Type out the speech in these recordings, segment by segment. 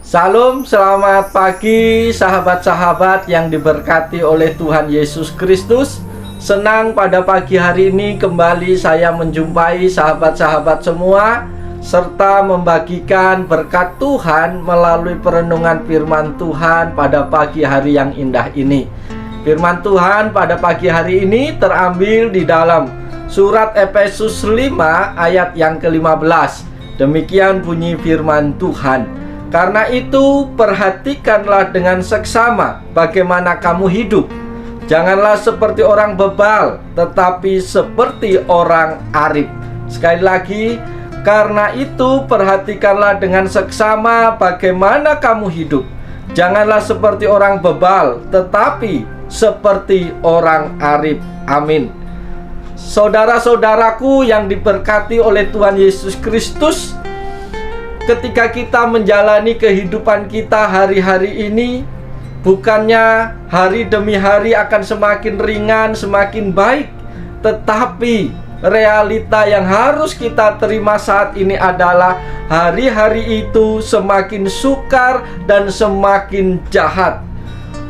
Salam, selamat pagi sahabat-sahabat yang diberkati oleh Tuhan Yesus Kristus. Senang pada pagi hari ini kembali saya menjumpai sahabat-sahabat semua, serta membagikan berkat Tuhan melalui perenungan firman Tuhan pada pagi hari yang indah ini. Firman Tuhan pada pagi hari ini terambil di dalam surat Efesus 5 ayat yang ke-15. Demikian bunyi firman Tuhan. Karena itu, perhatikanlah dengan seksama bagaimana kamu hidup. Janganlah seperti orang bebal, tetapi seperti orang arif. Sekali lagi, karena itu perhatikanlah dengan seksama bagaimana kamu hidup. Janganlah seperti orang bebal, tetapi seperti orang arif. Amin. Saudara-saudaraku yang diberkati oleh Tuhan Yesus Kristus, ketika kita menjalani kehidupan kita hari-hari ini, bukannya hari demi hari akan semakin ringan, semakin baik, tetapi realita yang harus kita terima saat ini adalah hari-hari itu semakin sukar dan semakin jahat.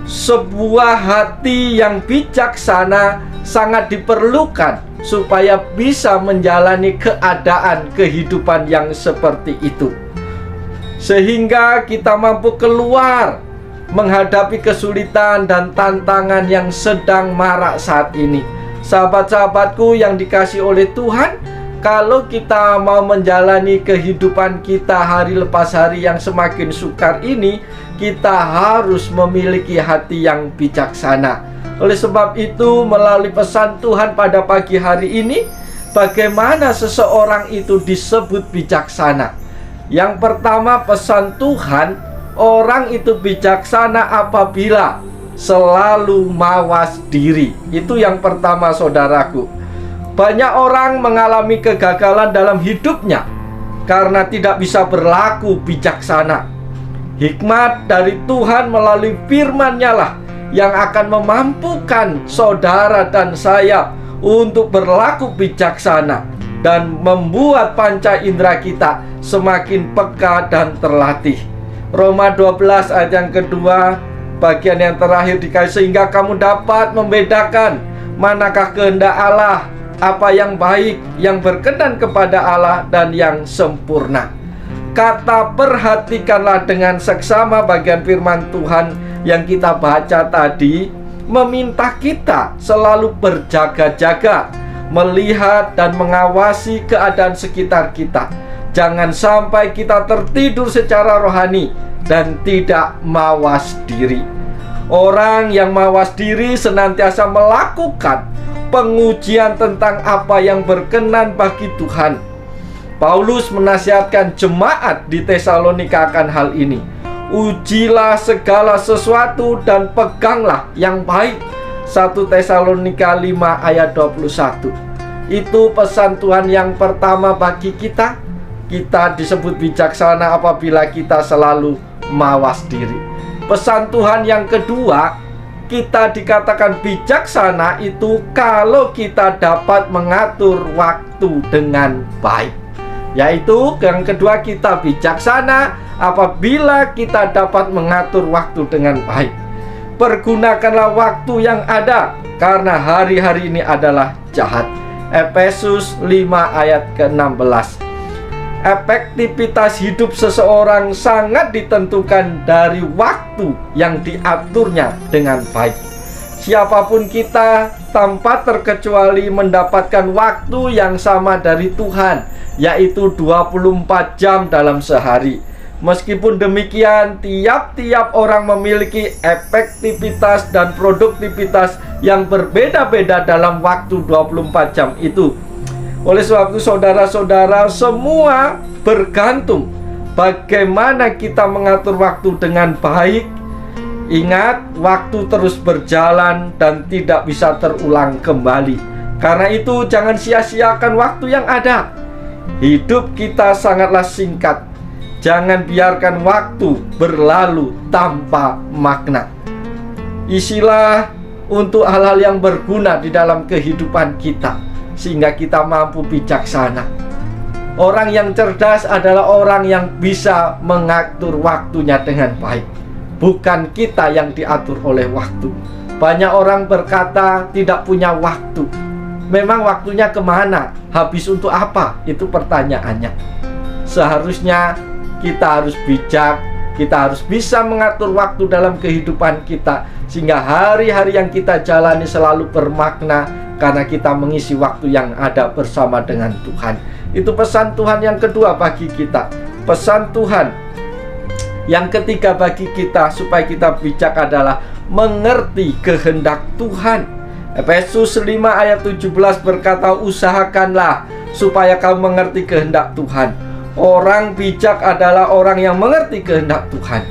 Sebuah hati yang bijaksana sangat diperlukan supaya bisa menjalani keadaan kehidupan yang seperti itu, sehingga kita mampu keluar menghadapi kesulitan dan tantangan yang sedang marak saat ini. Sahabat-sahabatku yang dikasihi oleh Tuhan, kalau kita mau menjalani kehidupan kita hari lepas hari yang semakin sukar ini, kita harus memiliki hati yang bijaksana. Oleh sebab itu, melalui pesan Tuhan pada pagi hari ini, bagaimana seseorang itu disebut bijaksana? Yang pertama, pesan Tuhan, orang itu bijaksana apabila selalu mawas diri. Itu yang pertama, saudaraku. Banyak orang mengalami kegagalan dalam hidupnya karena tidak bisa berlaku bijaksana. Hikmat dari Tuhan melalui firman-Nya lah yang akan memampukan saudara dan saya untuk berlaku bijaksana dan membuat panca indera kita semakin peka dan terlatih. Roma 12 ayat yang kedua, bagian yang terakhir dikasih, sehingga kamu dapat membedakan manakah kehendak Allah, apa yang baik, yang berkenan kepada Allah, dan yang sempurna. Kata perhatikanlah dengan seksama bagian firman Tuhan yang kita baca tadi meminta kita selalu berjaga-jaga, melihat dan mengawasi keadaan sekitar kita. Jangan sampai kita tertidur secara rohani dan tidak mawas diri. Orang yang mawas diri senantiasa melakukan pengujian tentang apa yang berkenan bagi Tuhan. Paulus menasihatkan jemaat di Tesalonika akan hal ini. Ujilah segala sesuatu dan peganglah yang baik. 1 Tesalonika 5 ayat 21. Itu pesan Tuhan yang pertama bagi kita. Kita disebut bijaksana apabila kita selalu mawas diri. Pesan Tuhan yang kedua, kita dikatakan bijaksana itu kalau kita dapat mengatur waktu dengan baik. Yaitu yang kedua, kita bijaksana apabila kita dapat mengatur waktu dengan baik. Pergunakanlah waktu yang ada, karena hari-hari ini adalah jahat. Efesus 5 ayat ke-16. Efektivitas hidup seseorang sangat ditentukan dari waktu yang diaturnya dengan baik. Siapapun kita, tanpa terkecuali mendapatkan waktu yang sama dari Tuhan, yaitu 24 jam dalam sehari. Meskipun demikian, tiap-tiap orang memiliki efektivitas dan produktivitas yang berbeda-beda dalam waktu 24 jam itu. Oleh sebab itu, saudara-saudara, semua bergantung bagaimana kita mengatur waktu dengan baik. Ingat, waktu terus berjalan dan tidak bisa terulang kembali. Karena itu, jangan sia-siakan waktu yang ada. Hidup kita sangatlah singkat. Jangan biarkan waktu berlalu tanpa makna. Isilah untuk hal-hal yang berguna di dalam kehidupan kita, sehingga kita mampu bijaksana. Orang yang cerdas adalah orang yang bisa mengatur waktunya dengan baik. Bukan kita yang diatur oleh waktu. Banyak orang berkata tidak punya waktu. Memang waktunya kemana? Habis untuk apa? Itu pertanyaannya. Seharusnya kita harus bijak, kita harus bisa mengatur waktu dalam kehidupan kita, sehingga hari-hari yang kita jalani selalu bermakna, karena kita mengisi waktu yang ada bersama dengan Tuhan. Itu pesan Tuhan yang kedua bagi kita. Pesan Tuhan yang ketiga bagi kita supaya kita bijak adalah mengerti kehendak Tuhan. Efesus 5 ayat 17 berkata, usahakanlah supaya kamu mengerti kehendak Tuhan. Orang bijak adalah orang yang mengerti kehendak Tuhan.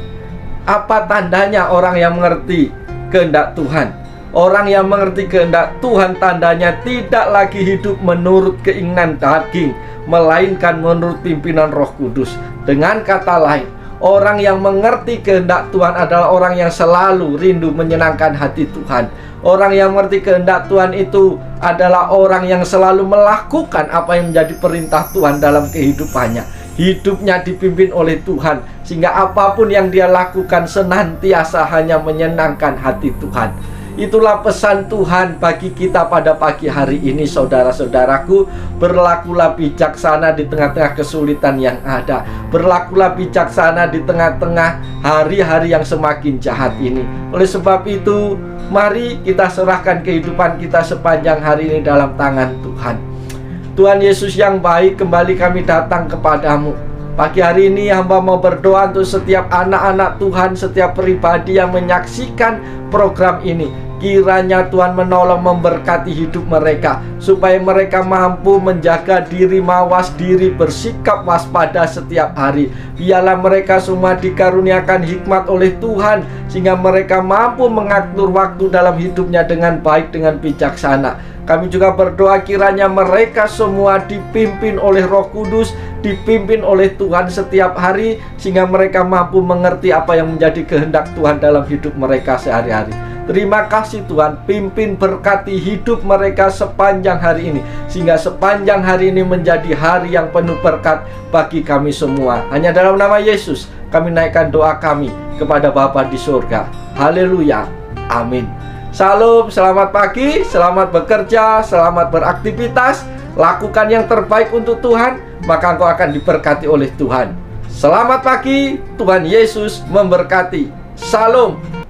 Apa tandanya orang yang mengerti kehendak Tuhan? Orang yang mengerti kehendak Tuhan tandanya tidak lagi hidup menurut keinginan daging, melainkan menurut pimpinan Roh Kudus. Dengan kata lain, orang yang mengerti kehendak Tuhan adalah orang yang selalu rindu menyenangkan hati Tuhan. Orang yang mengerti kehendak Tuhan itu adalah orang yang selalu melakukan apa yang menjadi perintah Tuhan dalam kehidupannya. Hidupnya dipimpin oleh Tuhan, sehingga apapun yang dia lakukan senantiasa hanya menyenangkan hati Tuhan. Itulah pesan Tuhan bagi kita pada pagi hari ini, saudara-saudaraku. Berlakulah bijaksana di tengah-tengah kesulitan yang ada. Berlakulah bijaksana di tengah-tengah hari-hari yang semakin jahat ini. Oleh sebab itu, mari kita serahkan kehidupan kita sepanjang hari ini dalam tangan Tuhan. Tuhan Yesus yang baik, kembali kami datang kepadamu. Pagi hari ini hamba mau berdoa untuk setiap anak-anak Tuhan, setiap pribadi yang menyaksikan program ini. Kiranya Tuhan menolong memberkati hidup mereka, supaya mereka mampu menjaga diri, mawas diri, bersikap waspada setiap hari. Biarlah mereka semua dikaruniakan hikmat oleh Tuhan, sehingga mereka mampu mengatur waktu dalam hidupnya dengan baik, dengan bijaksana. Kami juga berdoa kiranya mereka semua dipimpin oleh Roh Kudus, dipimpin oleh Tuhan setiap hari, sehingga mereka mampu mengerti apa yang menjadi kehendak Tuhan dalam hidup mereka sehari-hari. Terima kasih Tuhan, pimpin berkati hidup mereka sepanjang hari ini, sehingga sepanjang hari ini menjadi hari yang penuh berkat bagi kami semua. Hanya dalam nama Yesus kami naikkan doa kami kepada Bapa di surga. Haleluya, amin. Salam, selamat pagi, selamat bekerja, selamat beraktivitas. Lakukan yang terbaik untuk Tuhan, maka engkau akan diberkati oleh Tuhan. Selamat pagi, Tuhan Yesus memberkati. Salam.